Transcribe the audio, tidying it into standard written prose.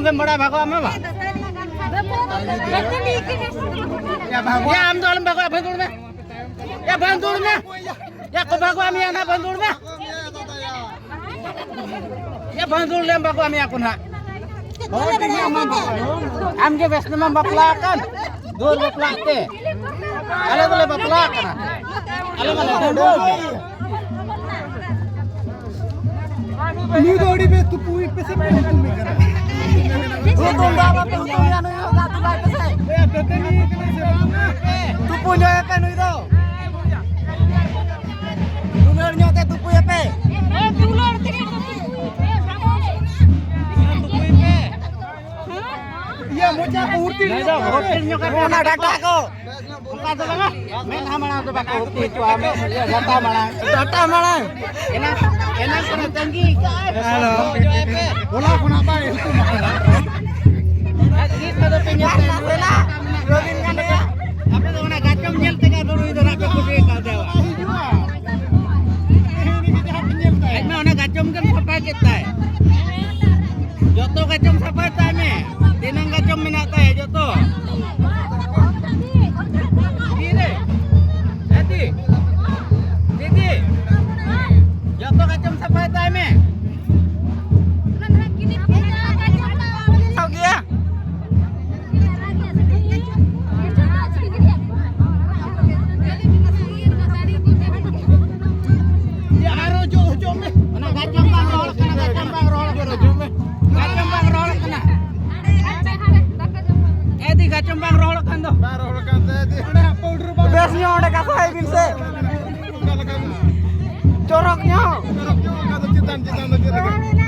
mungkin beda bago ama ba? Ya am dalam bago bantul na. Ya bantul na. Ya ko bago ami ana bantul na. Ya bantul lem bago ami aku na. Am je bes nama baplakan. Dur baplake. Ale boleh baplakan. Ale mana dur. New दौड़ी पे तू पूरी पे से मैं तुम नहीं करा तू डाला तू दुनिया नु जात लाग पे से ए तते नहीं कने से तू punya apa nu itu dular nyote tu punya pe dular ये मोचा पूर्ति नहीं तो hotel nyoka pe na data ko buka tu bang main hamana tu bang hotel tu ame ya data mana enak enak kena tinggi halo बोला कोना बा itu kita tu punya tena robin kan ya apa tu na gacam nyel tega dulu itu nak aku dia kau dewa ai mau na gacam kan apa kita joto gacam siapa tanya tinang gacam minat tanya joto joto gacam siapa tanya Kacambang roll kan tuh. बारह kan tadi ada powder ba Biasanya udah kasih bisa. Coroknya. Coroknya kado citan lagi